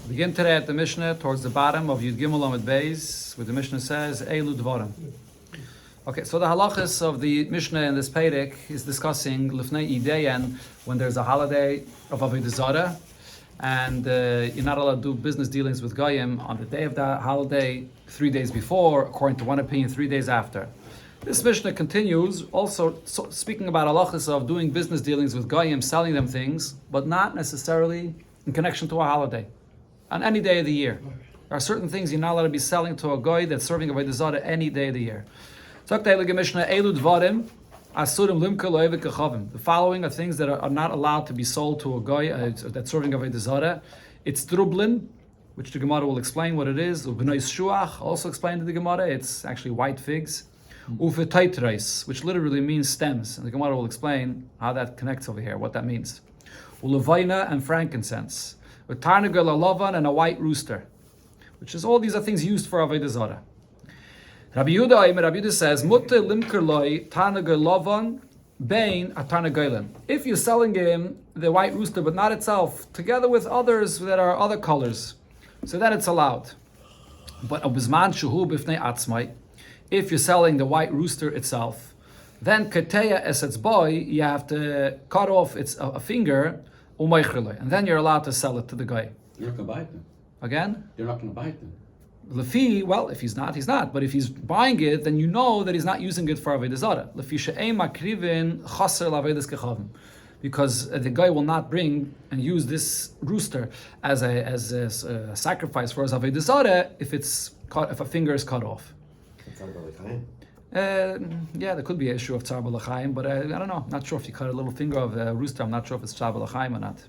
Begin today at the Mishnah towards the bottom of Yud Gimel Amud Beis, where the Mishnah says Eilu Dvarim. Okay, so the halachas of the Mishnah in this Perek is discussing Lifnei Ideyan, when there's a holiday of Avoda Zara, and you're not allowed to do business dealings with Goyim on the day of that holiday, 3 days before, according to one opinion, 3 days after. This Mishnah continues, also speaking about halachas of doing business dealings with Goyim, selling them things, but not necessarily in connection to a holiday. On any day of the year. There are certain things you're not allowed to be selling to a Goy that's serving Avoda Zara any day of the year. The following are things that are not allowed to be sold to a Goy that's serving Avoda Zara. It's trublin, which the Gemara will explain what it is. Also explained in the Gemara, it's actually white figs. Ufetaitrais, which literally means stems. And the Gemara will explain how that connects over here, what that means. Ulevaina and frankincense. With tarnagel alavan and a white rooster, which is all these are things used for Avoda Zara. Rabbi Yehuda says, Mutter limker loy tarnagel lavan bein a tarnagelan. If you're selling him the white rooster, but not itself, together with others that are other colors, so then it's allowed. But obizman shuhu b'fnei atzmai, if you're selling the white rooster itself, then keteya es its boy, you have to cut off its a finger. And then you're allowed to sell it to the guy. You're not going to buy it then. Again? You're not going to buy it then. Lefi, well, if he's not, he's not. But if he's buying it, then you know that he's not using it for Avoda Zara. Lefi she'ei makrivin chaser lavedas kechavim. Because the guy will not bring and use this rooster as a sacrifice for his Avoda Zara if a finger is cut off. Yeah, there could be an issue of Tzar B'Lachaim, but I don't know. I'm not sure if you cut a little finger of a rooster. I'm not sure if it's Tzar B'Lachaim or not.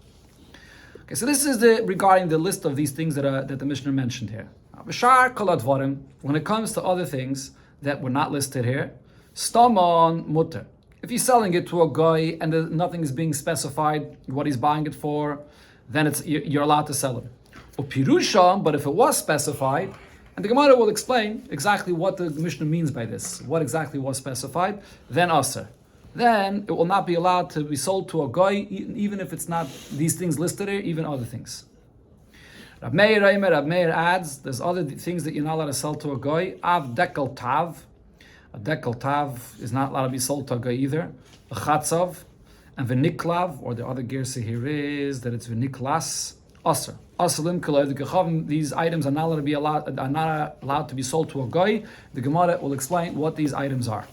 Okay, so this is regarding the list of these things that the Mishnah mentioned here. When it comes to other things that were not listed here, Stamon Mutter. If he's selling it to a guy and nothing is being specified what he's buying it for, then you're allowed to sell it. Upirusha, but if it was specified, and the Gemara will explain exactly what the Mishnah means by this, what exactly was specified, then aser. Then it will not be allowed to be sold to a guy, even if it's not these things listed here, even other things. Rab Meir adds, there's other things that you're not allowed to sell to a guy. Av dekel tav. A dekel tav is not allowed to be sold to a guy either. A chatzav. And v'niklav, or the other gersa here is that it's v'niklas. Aser. These items are not allowed to be sold to a guy. The Gemara will explain what these items are.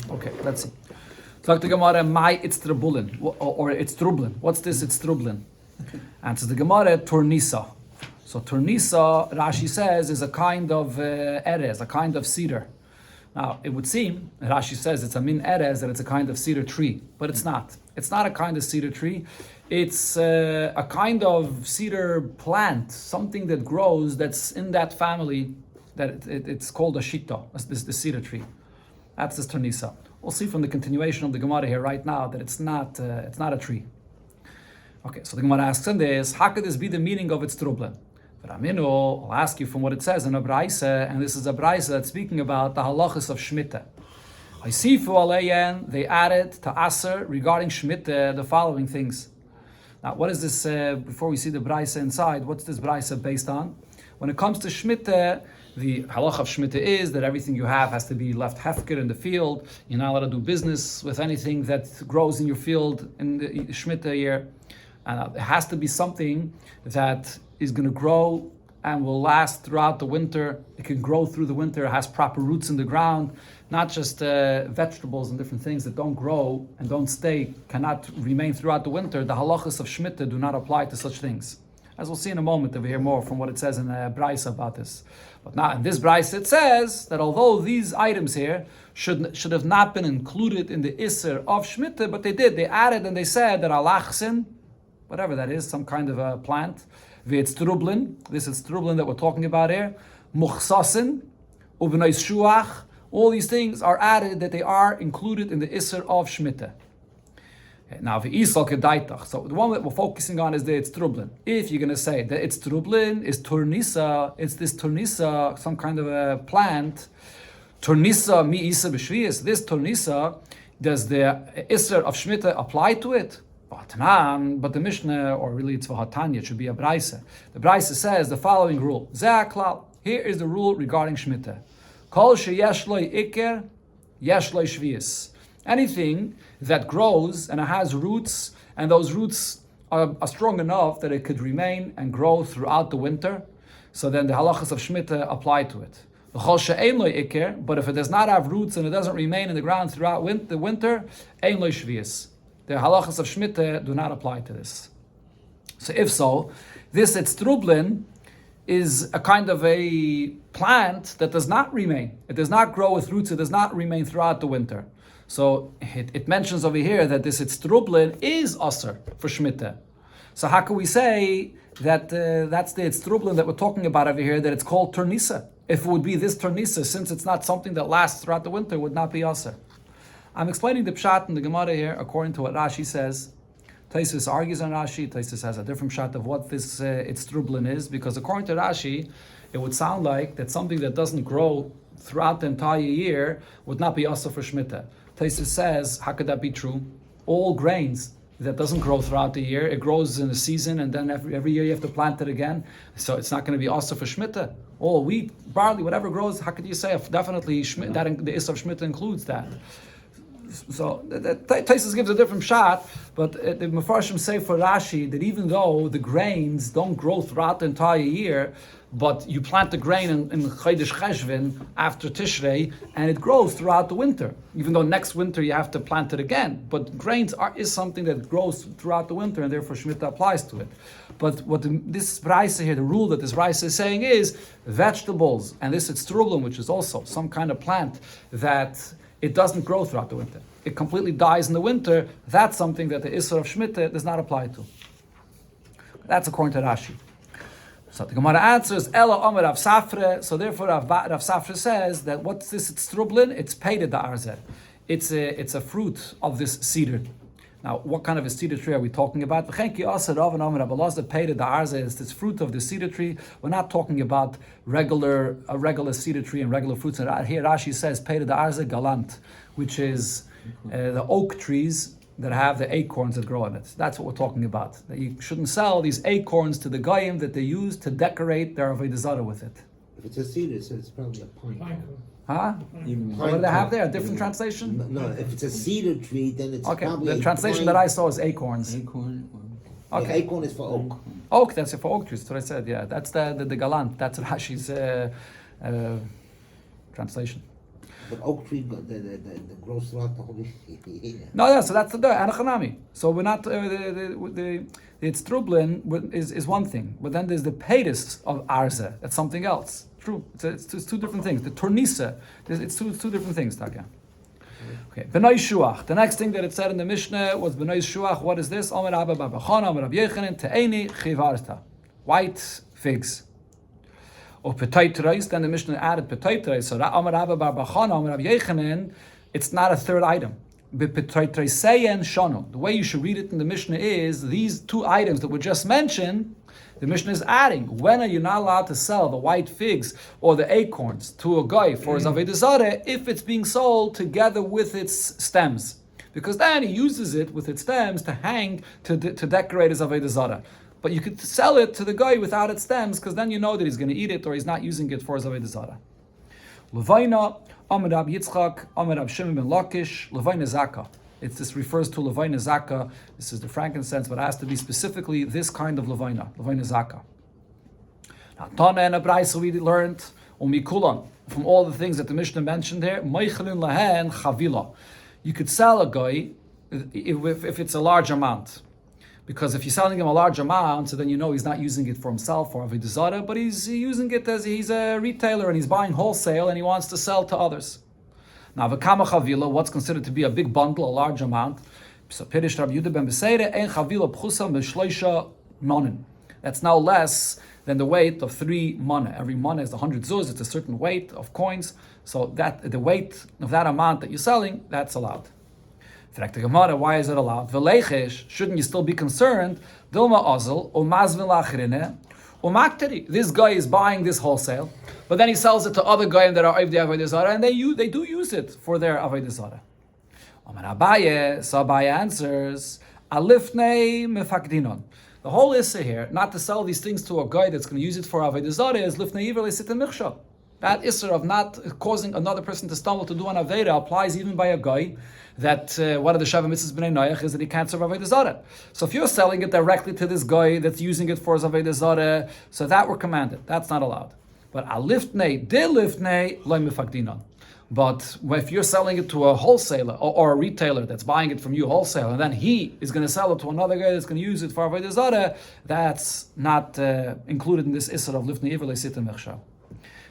Okay, let's see. Talk to Gemara, my it's trubulin, or it's trublin. What's this? It's trublin. Answers the Gemara, turnisa. So turnisa, Rashi says, is a kind of erez, a kind of cedar. Now, it would seem, Rashi says it's a min erez, that it's a kind of cedar tree, but it's not. It's not a kind of cedar tree. It's a kind of cedar plant, something that grows that's in that family, that it's called a shita, the cedar tree. That's this turnisa. We'll see from the continuation of the Gemara here right now that it's not a tree. Okay, so the Gemara asks in this, how could this be the meaning of its trublan? I'll ask you from what it says in a braisa, and this is a braisa that's speaking about the halachas of Shemitah. I see for Aleyan, they added to Aser regarding Shemitah the following things. Now, what is this, before we see the braisa inside, what's this braisa based on? When it comes to Shemitah, the halach of Shemitah is that everything you have has to be left hefker in the field. You're not allowed to do business with anything that grows in your field in the Shemitah year. It has to be something that is going to grow and will last throughout the winter. It can grow through the winter, it has proper roots in the ground, not just vegetables and different things that don't grow and don't stay, cannot remain throughout the winter. The halachas of Shemitah do not apply to such things. As we'll see in a moment, we'll hear more from what it says in Braisa about this. But now in this Braisa it says that although these items here should have not been included in the Isser of Shemitah, but they did. They added and they said that alachsin, whatever that is, some kind of a plant, v'etz trublin, this is trublin that we're talking about here, muchsasin, u'b'nais shuach, all these things are added that they are included in the Isser of Shemitah. Now, v'isal kedaitach. So the one that we're focusing on is the it's trublin. If you're going to say that it's trublin, is turnisa, it's this turnisa, some kind of a plant. Turnisa mi isa b'shvius. This turnisa, does the Isser of Shemitah apply to it? But the Mishnah, or really it's Vahatanya, it should be a Braisa. The Braisa says the following rule. Here is the rule regarding Shemitah. Kol sheyesh lo iker, yesh lo shvius. Anything that grows and it has roots, and those roots are strong enough that it could remain and grow throughout the winter, so then the halachas of Shemitah apply to it. But if it does not have roots and it doesn't remain in the ground throughout the winter, ein lo shvius. The halachas of Shemitah do not apply to this. So if so, this etztrublin is a kind of a plant that does not remain. It does not grow with roots. It does not remain throughout the winter. So it mentions over here that this etztrublin is aser for Shemitah. So how can we say that that's the etztrublin that we're talking about over here, that it's called turnisa? If it would be this turnisa, since it's not something that lasts throughout the winter, it would not be aser. I'm explaining the pshat in the Gemara here according to what Rashi says. Taisus argues on Rashi. Taisus has a different pshat of what this etztrublin is, because according to Rashi, it would sound like that something that doesn't grow throughout the entire year would not be also for Shemitah. Taisus says, how could that be true? All grains that doesn't grow throughout the year, it grows in the season, and then every year you have to plant it again. So it's not going to be also for Shemitah. All wheat, barley, whatever grows, how could you say? Definitely that the Issa of Shemitah includes that. So Taisus gives a different shot, but the Mefarshim say for Rashi that even though the grains don't grow throughout the entire year, but you plant the grain in Chodesh Cheshvan after Tishrei, and it grows throughout the winter. Even though next winter you have to plant it again, but grains is something that grows throughout the winter, and therefore Shemitah applies to it. But what this Braisa here, the rule that this Braisa is saying is vegetables, and this it's trublim, which is also some kind of plant that it doesn't grow throughout the winter. It completely dies in the winter. That's something that the Isser of Shemitah does not apply to. That's according to Rashi. So the Gemara answers, Ela Omer Rav Safre. So therefore Rav Safre says that what's this? It's trublin. It's peide da'arze. It's a fruit of this cedar. Now, what kind of a cedar tree are we talking about? It's this fruit of the cedar tree. We're not talking about a regular cedar tree and regular fruits. And here Rashi says peide da'arze galant, which is the oak trees that have the acorns that grow in it. That's what we're talking about. That you shouldn't sell these acorns to the goyim that they use to decorate their Avoda Zara with it. If it's a cedar, so it's probably a pine. Huh? What do they have there? A different translation? No, if it's a cedar tree, then it's probably the translation that I saw is acorns. Acorn. Okay. Yeah, acorn is for oak. Oak, that's for oak trees. That's what I said. Yeah, that's the galant. That's Rashi's translation. But oak tree, the grows throughout the whole year. No, yeah. So that's the anachanami. So we're not the trublin is one thing, but then there's the peitis of arze. That's something else. True. It's two different things. The tornisa, it's two different things. Taka. Okay. B'nai shuach. The next thing that it said in the Mishnah was b'nai shuach. What is this? Omer Abba Bar Bachana, Omer Rabbi Yechanan, te'eni chivarta. White figs. Or petaytreis, then the Mishnah added petaytreis. So Omer Abba Bar Bachana, Omer Rabbi Yechanan, it's not a third item. B'petaytreiseyen shano. The way you should read it in the Mishnah is these two items that were just mentioned. The Mishnah is adding, when are you not allowed to sell the white figs or the acorns to a guy for his Avoda Zara if it's being sold together with its stems? Because then he uses it with its stems to hang, to decorate his Avoda Zara. But you could sell it to the guy without its stems, because then you know that he's going to eat it or he's not using it for his Avoda Zara. Levaina, Amar Rab Yitzchak, Amar Rab Shimon ben Lakish, Levaina Zaka. This refers to Levaina Zaka. This is the frankincense, but it has to be specifically this kind of Levaina Zaka. Now, Tana and Abraisa we learned, Umikulan, from all the things that the Mishnah mentioned here, Meichelin Lahen Chavila. You could sell a guy if it's a large amount. Because if you're selling him a large amount, so then you know he's not using it for himself or Avoda Zara, but he's using it as he's a retailer and he's buying wholesale and he wants to sell to others. Now, v'kama chavila, what's considered to be a big bundle, a large amount? So, Pirish Rabbi Yehuda ben Beseire, ein chavila pchusa m'shloisha nonin. That's now less than the weight of 3 mana. Every mana is 100 zuz. It's a certain weight of coins. So that the weight of that amount that you're selling, that's allowed. Why is it allowed? V'leichesh, shouldn't you still be concerned? Dilma ozel o mazvin lachrine o makteri. This guy is buying this wholesale, but then he sells it to other guys that are Avdei Avoda Zara, and they do use it for their Avoda Zara. Amar Abaye, so Abaye answers, Alifnei mefakdinon. The whole issue here, not to sell these things to a guy that's going to use it for Avoda Zara, is lifnei iver le'sitem michsha. That issue of not causing another person to stumble to do an Aveda applies even by a guy that one of the Sheva Mitzvahs B'nai Noach is that he can't serve Avoda Zara. So if you're selling it directly to this guy that's using it for his Avoda Zara, so that we're commanded. That's not allowed. But alifnei de lifnei loy mefakdinon. But if you're selling it to a wholesaler or a retailer that's buying it from you wholesale, and then he is going to sell it to another guy that's going to use it for Avoda Zara, that's not included in this issur of lifnei iver le'sitem michsha.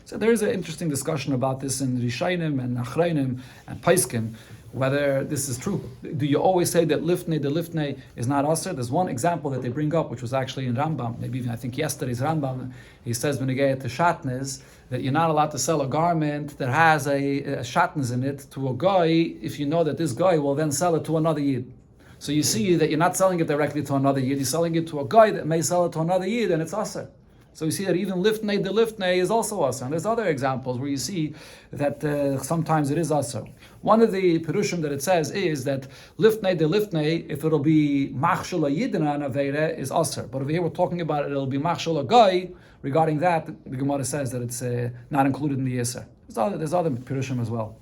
So there is an interesting discussion about this in Rishayim and Achrayim and Paiskim, whether this is true. Do you always say that the lifnei is not aser? There's one example that they bring up, which was actually in Rambam, maybe even I think yesterday's Rambam. He says when you get to shatnez, that you're not allowed to sell a garment that has a shatnez in it to a guy if you know that this guy will then sell it to another yid. So you see that you're not selling it directly to another yid, you're selling it to a guy that may sell it to another yid, and it's aser. So you see that even lifnei de lifnei is also aser. And there's other examples where you see that sometimes it is aser. One of the perushim that it says is that lifnei de lifnei, if it'll be machshel a yidin an avera, is aser. But over here we're talking about it'll be machshel a guy. Regarding that, the Gemara says that it's not included in the aser. There's other perushim as well.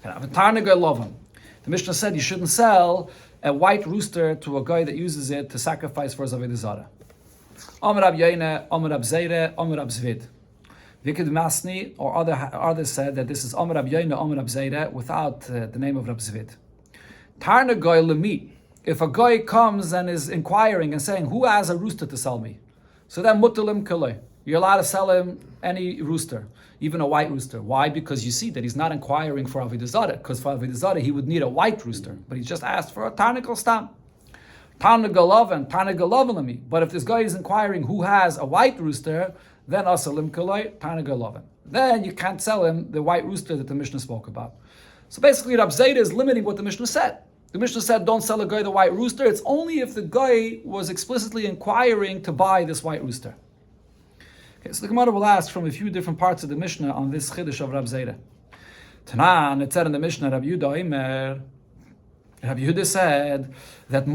The Mishnah said you shouldn't sell a white rooster to a guy that uses it to sacrifice for his Avoda Zara. Amar Rab Yoina, Amar Rab Zeira, Amar Rab Zvid. Vikid Masni, or others said that this is Amar Rab Yoina, Amar Rab Zeira, without the name of Rab Zvid. Tarna goy lemi. If a guy comes and is inquiring and saying, who has a rooster to sell me? So then mutalim kalei. You're allowed to sell him any rooster, even a white rooster. Why? Because you see that he's not inquiring for Avoda Zara, because for Avoda Zara he would need a white rooster, but he just asked for a tarnikal stam. But if this guy is inquiring who has a white rooster, then asalim kaloi tarnagalavan. Then you can't sell him the white rooster that the Mishnah spoke about. So basically, Rab Zayda is limiting what the Mishnah said. The Mishnah said, don't sell a guy the white rooster. It's only if the guy was explicitly inquiring to buy this white rooster. Okay, so the Gemara will ask from a few different parts of the Mishnah on this chiddush of Rab Zayda. Tanan, it said in the Mishnah, Rab Yudah Imer. Rabbi Yehuda said that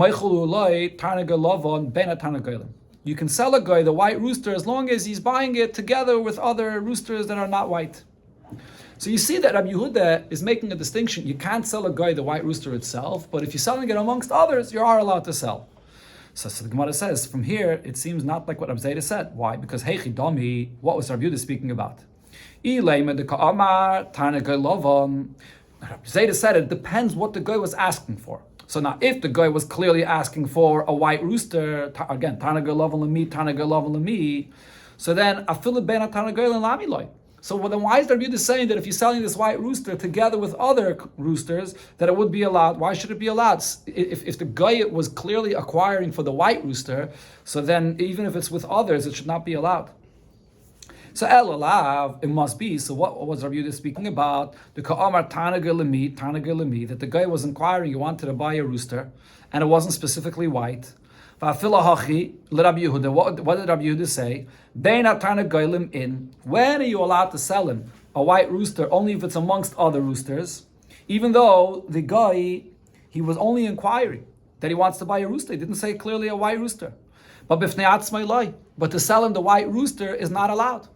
you can sell a guy the white rooster as long as he's buying it together with other roosters that are not white. So you see that Rabbi Yehuda is making a distinction. You can't sell a guy the white rooster itself, but if you're selling it amongst others, you are allowed to sell. So the Gemara says, from here, it seems not like what Rabbi Zayda said. Why? Because Heichi Domi, what was Rabbi Yehuda speaking about? Zayda said it depends what the guy was asking for. So now, if the guy was clearly asking for a white rooster, again, Tanagal Lami, so then Afil Ben Tanagal and Lamiloi. So then why is the Rebbe saying that if you're selling this white rooster together with other roosters, that it would be allowed? Why should it be allowed? If the guy was clearly acquiring for the white rooster, so then even if it's with others, it should not be allowed. So El Alav, it must be. So what was Rabbi Yehuda speaking about? The Ka'amar Tanagalimi, that the guy was inquiring, he wanted to buy a rooster, and it wasn't specifically white. Va'afilahachi l'Rabbi Yehuda. What did Rabbi Yehuda say? Beina Tanagalim in. When are you allowed to sell him a white rooster? Only if it's amongst other roosters. Even though the guy, he was only inquiring that he wants to buy a rooster. He didn't say clearly a white rooster. But to sell him the white rooster is not allowed.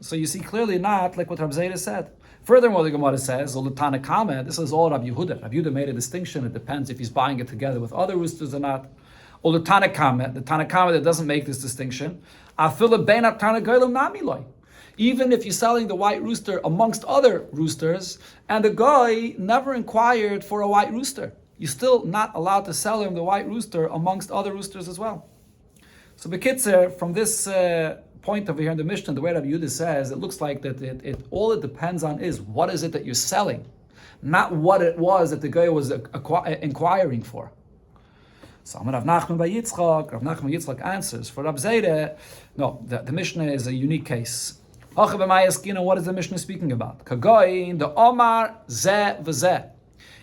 So you see clearly not like what Rabbi Zayda said. Furthermore, the Gemara says, this is all Rabbi Yehuda. Rabbi Yehuda made a distinction. It depends if he's buying it together with other roosters or not. Or the Tanakama that doesn't make this distinction. Even if you're selling the white rooster amongst other roosters, and the guy never inquired for a white rooster, you're still not allowed to sell him the white rooster amongst other roosters as well. So Bekitzer, from this point over here in the Mishnah, the way Rabbi Yehuda says, it looks like that all it depends on is what is it that you're selling, not what it was that the guy was inquiring for. So Rav Nachman by Yitzchak answers for Rab Zayda, no, the Mishnah is a unique case. What is the Mishnah speaking about? Kagoyin the Omar Zeh V'Zeh.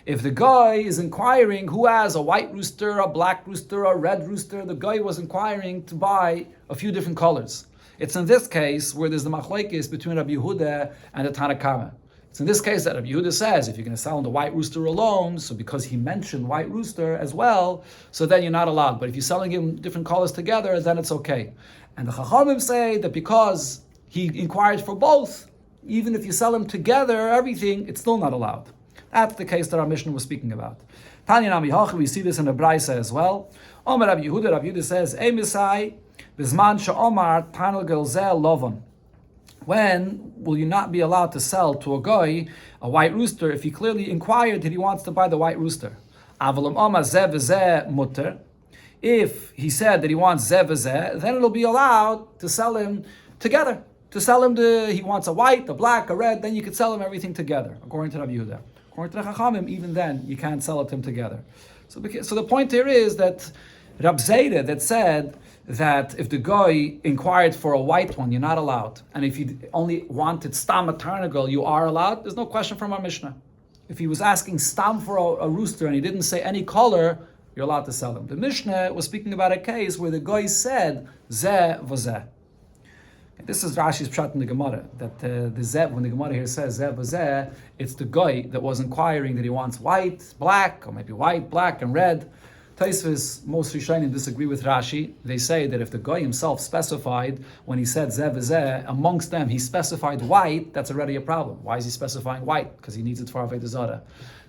If the guy is inquiring who has a white rooster, a black rooster, a red rooster, the guy was inquiring to buy a few different colors. It's in this case where there's the machlokes between Rabbi Yehuda and the Tanakama. So in this case, that Rabbi Yehuda says, if you're going to sell him the white rooster alone, so because he mentioned white rooster as well, so then you're not allowed. But if you're selling him different colors together, then it's okay. And the Chachamim say that because he inquired for both, even if you sell them together, everything, it's still not allowed. That's the case that our Mishnah was speaking about. Tanya Nami Hachi, we see this in the Braisa as well. Omer Rabbi Yehuda says, Ei Misai, Bizman Sha'omar Tanel Gelzel Lovon. When will you not be allowed to sell to a guy a white rooster if he clearly inquired that he wants to buy the white rooster? Avalam Omar Zeh V'Zeh Mutter. If he said that he wants Zeh V'Zeh, then it'll be allowed to sell him together. To sell him he wants a white, a black, a red, then you could sell him everything together, according to Rabbi Yehuda. According to the Chachamim, even then, you can't sell it to him together. So the point here is that Rab Zayda that said that if the guy inquired for a white one, you're not allowed. And if you only wanted stam a tarnagel, you are allowed. There's no question from our Mishnah. If he was asking stam for a rooster and he didn't say any color, you're allowed to sell him. The Mishnah was speaking about a case where the guy said, Zeh v'zeh. This is Rashi's pshat in the Gemara, that the Zeh, when the Gemara here says Zeh v'zeh, it's the guy that was inquiring that he wants white, black, or maybe white, black, and red. Taisvis, most Rishonim disagree with Rashi. They say that if the guy himself specified, when he said Zeh v'zeh, amongst them he specified white, that's already a problem. Why is he specifying white? Because he needs it for Avoda Zara.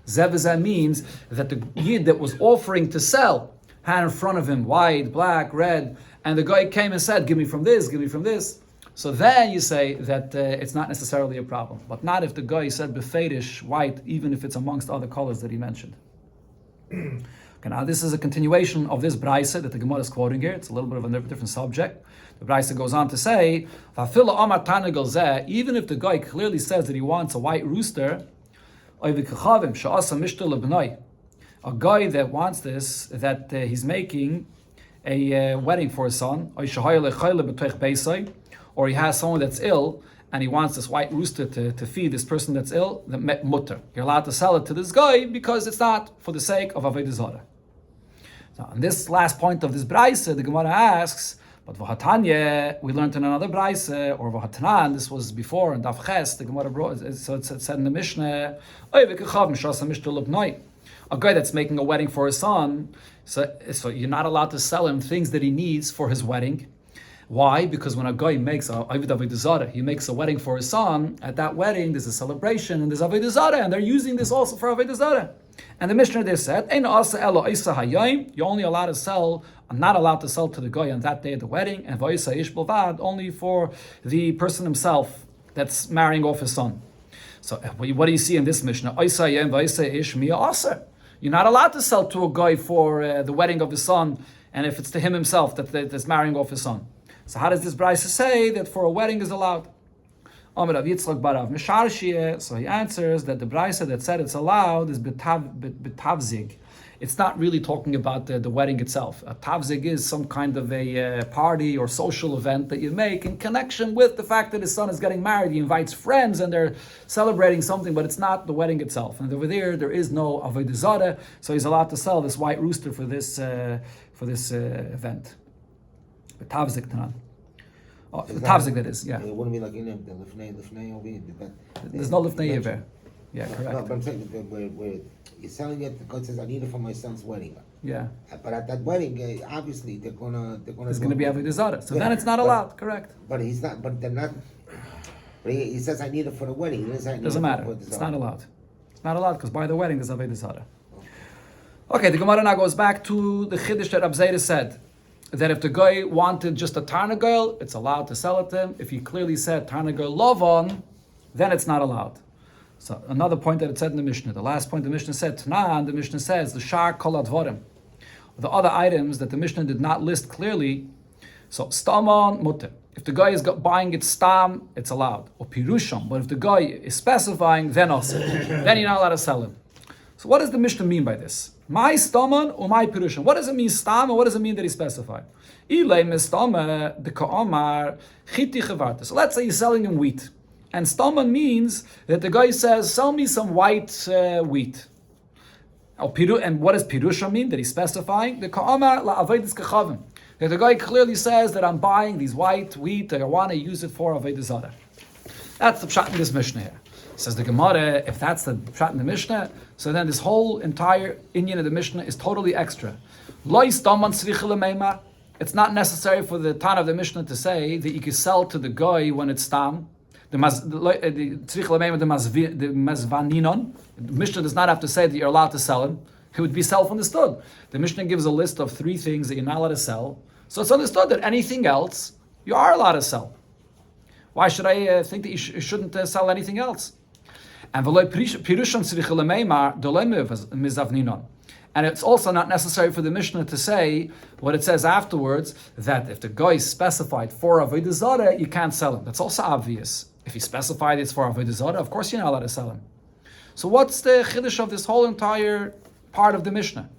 Zeh v'zeh means that the Yid that was offering to sell had in front of him white, black, red, and the guy came and said, give me from this, give me from this. So then you say that it's not necessarily a problem, but not if the guy said befedish white, even if it's amongst other colors that he mentioned. Okay, now this is a continuation of this Braisa that the Gemara is quoting here. It's a little bit of a different subject. The Braisa goes on to say, even if the guy clearly says that he wants a white rooster, a guy that wants this, that he's making a wedding for his son, or he has someone that's ill, and he wants this white rooster to feed this person that's ill, the mutter. You're allowed to sell it to this guy because it's not for the sake of Avoda Zara. So on this last point of this Braisa, the Gemara asks, but v'hatanya, we learned in another Braisa, or v'hatnan, this was before in Daf Ches, the Gemara brought, so it said in the Mishnah, a guy that's making a wedding for his son, so you're not allowed to sell him things that he needs for his wedding. Why? Because when a guy makes Avoda Zara, he makes a wedding for his son, at that wedding there's a celebration and there's Avoda Zara, and they're using this also for Avoda Zara. And the Mishnah there said, you're only allowed to sell, not allowed to sell to the guy on that day of the wedding, and only for the person himself that's marrying off his son. So what do you see in this Mishnah? You're not allowed to sell to a guy for the wedding of his son, and if it's to him himself that's marrying off his son. So how does this Braisa say that for a wedding is allowed? So he answers that the Braisa that said it's allowed is betavzig. It's not really talking about the wedding itself. A tavzig is some kind of a party or social event that you make in connection with the fact that his son is getting married. He invites friends and they're celebrating something, but it's not the wedding itself. And over there is no Avoda Zara, so he's allowed to sell this white rooster for this event. Tavzik Tanan. Oh, Tavzik, that is, yeah. It wouldn't be like in the Lifnei over here. There's no Lifnei over. Yeah, correct. No, but I'm saying where you're selling it, the God says, I need it for my son's wedding. Yeah. But at that wedding, obviously, they're gonna. There's going to be Avoda Zara. So then it's not allowed, correct. But he's not, but they're not. But he says, I need it for the wedding. Doesn't matter. It's not allowed. It's not allowed because by the wedding there's Avoda Zara. Okay, the Gemara now goes back to the Chiddush that Rab Zayda said, that if the guy wanted just a tarnagel, it's allowed to sell it to him. If he clearly said tarnagel lovon, then it's not allowed. So another point that it said in the Mishnah, the last point the Mishnah said, Tanan, the Mishnah says, the shar kol advarim. The other items that the Mishnah did not list clearly, so stamon mutter. If the guy is buying it stam, it's allowed. Or pirusham, but if the guy is specifying, then also, then you're not allowed to sell him. So what does the Mishnah mean by this? My staman or my pirushim? What does it mean stam, and what does it mean that he specified? Ilay mistama the ka'amar chiti chevarta. So let's say he's selling him wheat, and staman means that the guy says, "Sell me some white wheat." And what does pirusha mean? That he's specifying the ka'amar la'avedis kachavim. That the guy clearly says that I'm buying these white wheat, that I want to use it for Avoda Zara. That's the pshat in this Mishnah here. Says the Gemara, if that's the pshat in the Mishnah, so then this whole entire inyan of the Mishnah is totally extra. It's not necessary for the Tan of the Mishnah to say that you can sell to the guy when it's tam. The Mishnah does not have to say that you're allowed to sell him. It would be self-understood. The Mishnah gives a list of 3 things that you're not allowed to sell. So it's understood that anything else you are allowed to sell. Why should I think that you shouldn't sell anything else? And it's also not necessary for the Mishnah to say what it says afterwards, that if the guy specified for Avoda Zara, you can't sell him. That's also obvious. If he specified it's for Avoda Zara, of course you're not allowed to sell him. So what's the chiddush of this whole entire part of the Mishnah?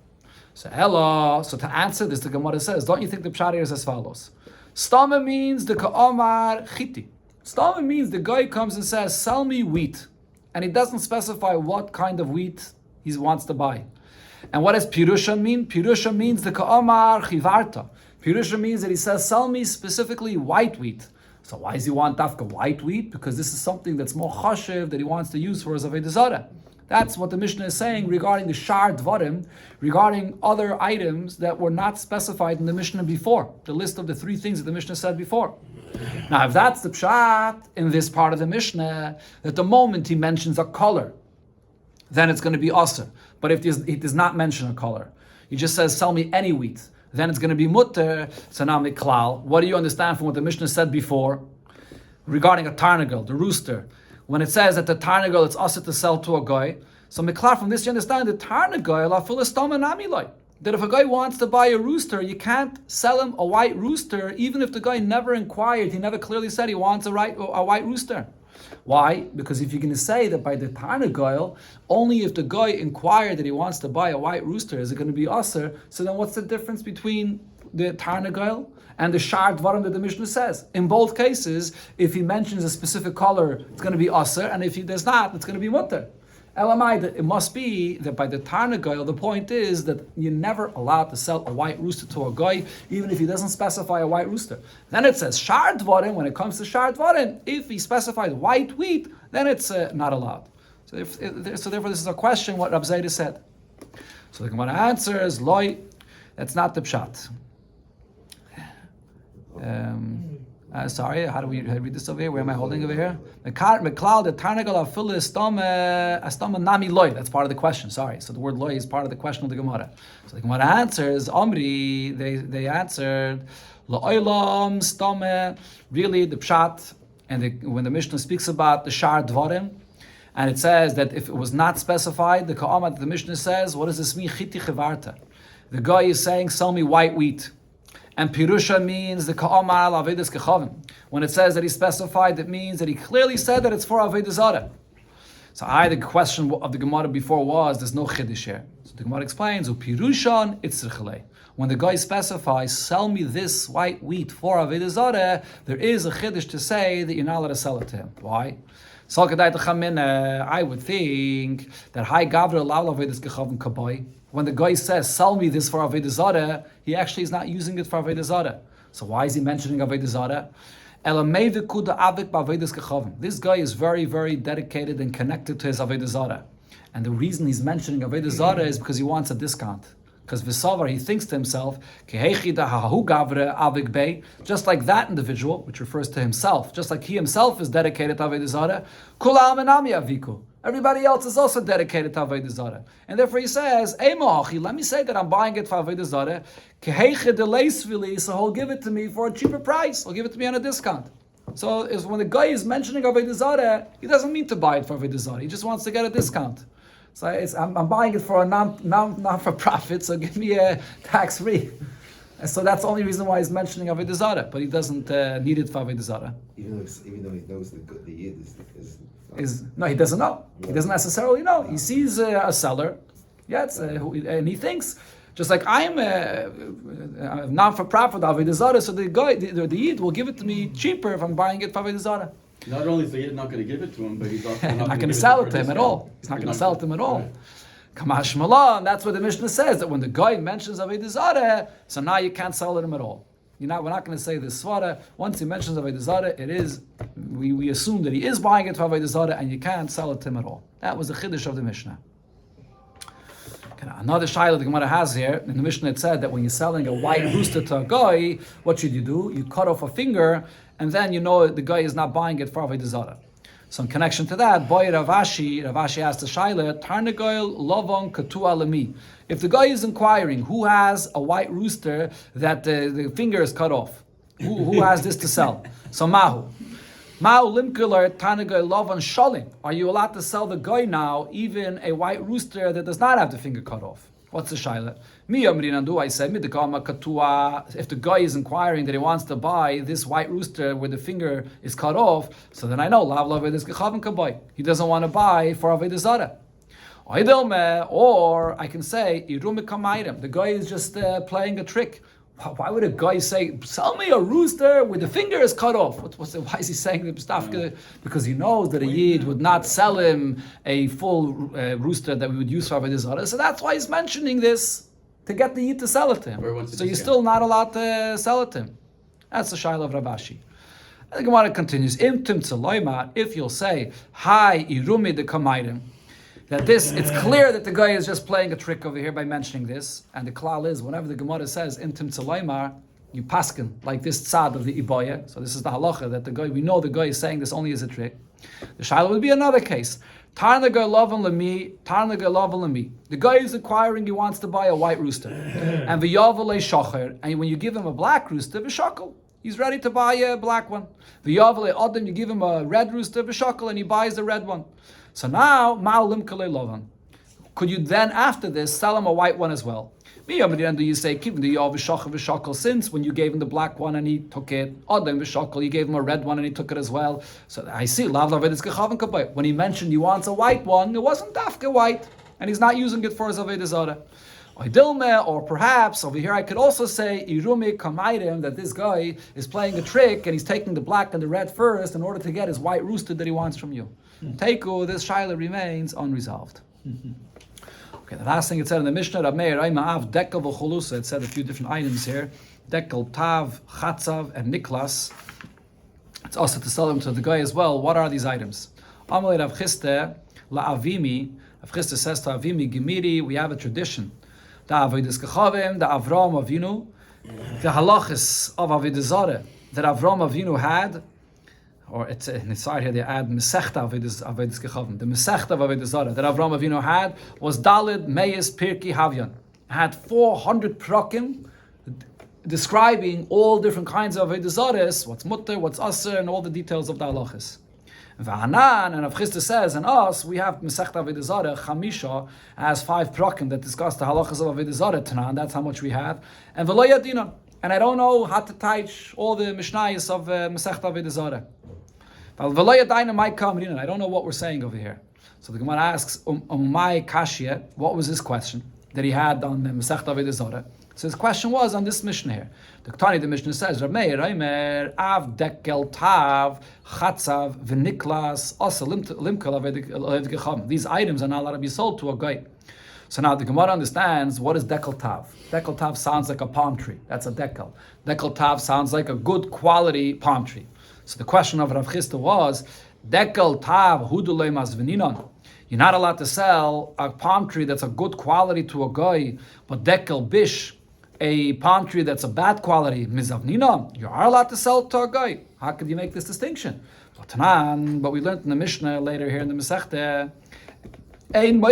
So to answer this, the Gemara says, don't you think the pshat here is as follows? Stama means the ka'amar chiti. Stama means the guy comes and says, sell me wheat. And he doesn't specify what kind of wheat he wants to buy. And what does Pirusha mean? Pirusha means the ka'amar chivarta. Pirusha means that he says, sell me specifically white wheat. So why does he want dafka white wheat? Because this is something that's more chashiv that he wants to use for his Avoda Zara. That's what the Mishnah is saying regarding the shar dvarim, regarding other items that were not specified in the Mishnah before, the list of the 3 things that the Mishnah said before. Now, if that's the pshat in this part of the Mishnah, that the moment he mentions a color, then it's going to be asr. But if he does not mention a color, he just says, sell me any wheat, then it's going to be mutter. So now miklal, what do you understand from what the Mishnah said before regarding a tarnagel, the rooster? When it says that the tarnagel, it's asr to sell to a guy. So miklal, from this you understand the tarnagel afil istama namiloi. That if a guy wants to buy a rooster, you can't sell him a white rooster, even if the guy never inquired, he never clearly said he wants a white rooster. Why? Because if you're going to say that by the Tarnagel, only if the guy inquired that he wants to buy a white rooster is it going to be Aser, so then what's the difference between the Tarnagel and the Shar Dvarim that the Mishnah says? In both cases, if he mentions a specific color, it's going to be Aser, and if he does not, it's going to be Mutter. Elamai, it must be that by the Tarnagel, the point is that you're never allowed to sell a white rooster to a guy, even if he doesn't specify a white rooster. Then it says Shar Dvarim. When it comes to Shar Dvarim, if he specified white wheat, then it's not allowed. So therefore, this is a question what Rab Zayda said. So the Gemara answers, Loi, that's not the pshat. Sorry, how do we read this over here? Where am I holding over here? Meklal the tarnagel afil astama nami loy. That's part of the question. Sorry. So the word loy is part of the question of the Gemara. So the Gemara answers, Omri, they answered, La'olam stame, really the pshat, and when the Mishnah speaks about the shar dvarim, and it says that if it was not specified, the ka'amat, the Mishnah says, what does this mean? Chiti chivarta. The guy is saying, sell me white wheat. And Pirusha means the ka'amar al avedis kechavim. When it says that he specified, that means that he clearly said that it's for Avoda Zara. So the question of the Gemara before was, there's no chiddush here. So the Gemara explains, Pirushan itzrichalei. When the guy specifies, sell me this white wheat for Avoda Zara, there is a chiddush to say that you're not allowed to sell it to him. Why? I would think that Hai Gavra Lal Avedis Kechavim Kabai. When the guy says, sell me this for Avoda Zara, he actually is not using it for Avoda Zara. So why is he mentioning Avoda Zara? This guy is very, very dedicated and connected to his Avoda Zara. And the reason he's mentioning Avoda Zara is because he wants a discount. Because Visavar, he thinks to himself, just like that individual, which refers to himself, just like he himself is dedicated to Avoda Zara, everybody else is also dedicated to Avoda Zara. And therefore he says, let me say that I'm buying it for Avoda Zara, so he'll give it to me for a cheaper price, he'll give it to me on a discount. So when the guy is mentioning Avoda Zara, he doesn't mean to buy it for Avoda Zara, he just wants to get a discount. So I'm buying it for a non-for-profit, so give me a tax-free. And so that's the only reason why he's mentioning Avoda Zara, but he doesn't need it for Avoda Zara. Even though he knows the yid no, he doesn't know. He doesn't necessarily know. He sees a seller, and he thinks, just like I'm a non-for-profit Avoda Zara, so the guy, the yid will give it to me cheaper if I'm buying it for Avoda Zara. Not only is the yid not going to give it to him, but he's also not going to sell it to him at all. He's not going to sell it to him at all. Kamash Malan, that's what the Mishnah says, that when the guy mentions Avoda Zara, so now you can't sell it to him at all. We're not going to say this svara. Once he mentions Avoda Zara, it is we assume that he is buying it for Avoda Zara, and you can't sell it to him at all. That was the chiddush of the Mishnah. Okay, another shayla the Gemara has here, in the Mishnah it said that when you're selling a white rooster to a guy, what should you do? You cut off a finger, and then you know the guy is not buying it for Avoda Zara. So in connection to that, boy Ravashi asked the shayla, Tarnagoil lovon katua lemi. If the guy is inquiring who has a white rooster that the finger is cut off, who has this to sell? So Mahu limkular Tarnagoil lovon shalim. Are you allowed to sell the guy now even a white rooster that does not have the finger cut off? What's the shayla? I said, if the guy is inquiring that he wants to buy this white rooster where the finger is cut off, so then I know he doesn't want to buy for Avoda Zara. Or I can say, the guy is just playing a trick. Why would a guy say, sell me a rooster where the finger is cut off? Why is he saying the stuff? Because he knows that a Yid would not sell him a full rooster that we would use for Avoda Zara. So that's why he's mentioning this, to get the Yid to sell it to him. So you're still not allowed to sell it to him. That's the shayla of Ravashi. And the Gemara continues, if you'll say, hi, irumi de kamaidim, that this, it's clear that the guy is just playing a trick over here by mentioning this, and the klal is, whenever the Gemara says intim tzalaymar, you paskin like this tzad of the iboya. So this is the halacha that the guy, we know the guy is saying this only as a trick. The shayla would be another case. The guy is inquiring, he wants to buy a white rooster, and and when you give him a black rooster, v'shakal, he's ready to buy a black one. You give him a red rooster, v'shakal, and he buys the red one. So now, could you then, after this, sell him a white one as well? Do you say, since when you gave him the black one and he took it, you gave him a red one and he took it as well. So I see, when he mentioned he wants a white one, it wasn't dafka white, and he's not using it for his Avoda Zara. Or perhaps, over here I could also say, that this guy is playing a trick and he's taking the black and the red first in order to get his white rooster that he wants from you. Teiku, this shayla remains unresolved. Okay, the last thing it said in the Mishnah, Rav Meir, dekel v'cholusa, it said a few different items here. Dekel, tav, chatzav, and niklas. It's also to sell them to the guy as well. What are these items? Amalei Rav Chiste, la'avimi. Rav Chiste says to Avimi, Gemiri, we have a tradition. Da Avodas Kechavim, da Avram Avinu, the halachas of Avoda Zara that Avram Avinu had, or it's in the side here they add Mesechta Avodas Kechavim. The Mesechta of Avoda Zara that Avram Avinu had was Dalid Meis Pirki Havyan. Had 400 prakim describing all different kinds of Avoda Zaras, what's mutter, what's aser, and all the details of the halachas. V'hanan, and Rav Chiste says, and us, we have Mesechta Avoda Zara, Chamisha, has 5 prakim that discuss the halachas of Avoda Zara, Tanan, that's how much we have. And V'lo Yadina, and I don't know how to teach all the Mishnayos of Mesechta Avoda Zara. V'lo Yadina might come in, I don't know what we're saying over here. So the Gemara asks, my Kashya, what was his question that he had on the Mesechta Avoda Zara? So his question was on this Mishnah here. The Ketani, the Mishnah says, Rameir, Reimer, Av Dekel Tav, Chatzav, V'niklas, Asa Limkal Aved. These items are not allowed to be sold to a guy. So now the Gemara understands, what is Dekel Tav? Dekel Tav sounds like a palm tree. That's a Dekel. Dekel Tav sounds like a good quality palm tree. So the question of Rav Chiste was, Dekel Tav, Hudulei Mazveninon. You're not allowed to sell a palm tree that's a good quality to a guy, but Dekel Bish, a palm tree that's a bad quality, mizavnina, you are allowed to sell it to a guy. How could you make this distinction? But we learned in the Mishnah later here in the Masechta, in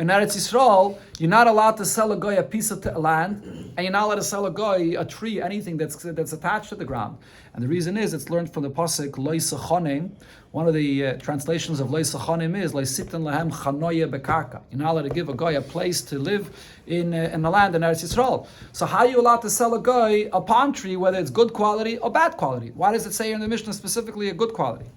Eretz Yisrael, you're not allowed to sell a guy a piece of land, and you're not allowed to sell a guy a tree, anything that's attached to the ground. And the reason is, it's learned from the pasuk Lo Yisachonim. One of the translations of Lo Yisachonim is Lo Sitan Lahem Chanoye Bekarka. You're not allowed to give a guy a place to live in the land in Eretz Yisrael. So how are you allowed to sell a guy a palm tree, whether it's good quality or bad quality? Why does it say in the Mishnah specifically a good quality?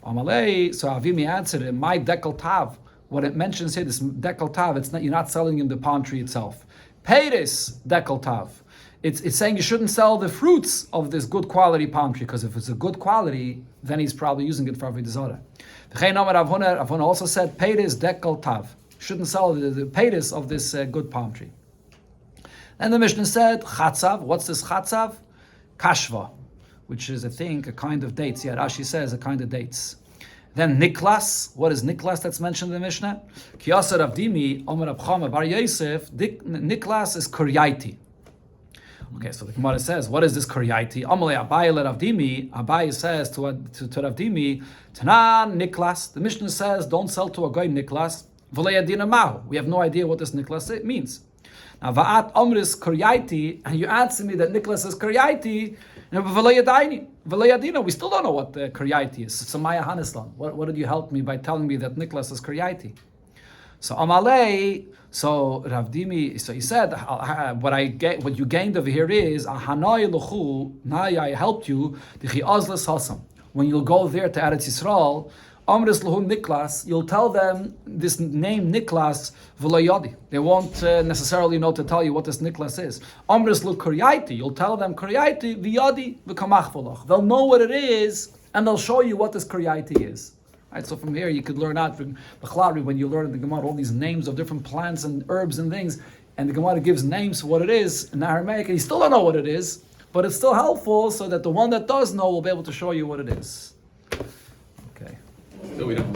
Amalei, so Avimi answered him, my Dekel Tav. What it mentions here, this Dekel Tav, it's not, you're not selling him the palm tree itself. Peiris Dekel Tav. It's saying you shouldn't sell the fruits of this good quality palm tree, because if it's a good quality, then he's probably using it for Avoda Zara. The Rav Huna also said, Peiris Dekel Tav. Shouldn't sell the peiris of this good palm tree. And the Mishnah said, Chatzav. What's this Chatzav? Kashva. which is, I think, a kind of dates. Yeah, Rashi says a kind of dates. Then Niklas, what is Niklas that's mentioned in the Mishnah? Kiyasa Rav Dimi, Omer Rav Chama Bar Yosef, Niklas is Kuryaiti. Okay, so the Gemara says, what is this Kuryaiti? Amalei Abai le Rav Dimi, Abai says to Rav Dimi, Tanan Niklas, the Mishnah says, don't sell to a guy Niklas, V'lei Adina Mahu. We have no idea what this Niklas means. Now, Va'at Omris Kuryaiti, and you answer me that Niklas is Kuryaiti, we still don't know what the Kuryaiti is. So Maya Hanislan, what did you help me by telling me that Niklas is Kuryaiti? So Amalei, so Rav Dimi, so he said, what you gained over here is Hanoi Luchu, I helped you, when you'll go there to Eretz Yisrael, Amris Luhu Niklas, you'll tell them this name Niklas V'layadi. They won't necessarily know to tell you what this Niklas is. Amris Luhu Kuryaiti, you'll tell them Kuryaiti V'yadi V'kamach V'lach. They'll know what it is, and they'll show you what this Kuryaiti is. Right, so from here you could learn out from B'chlari, when you learn in the Gemara all these names of different plants and herbs and things, and the Gemara gives names for what it is in Aramaic, and you still don't know what it is, but it's still helpful so that the one that does know will be able to show you what it is. Okay. So we don't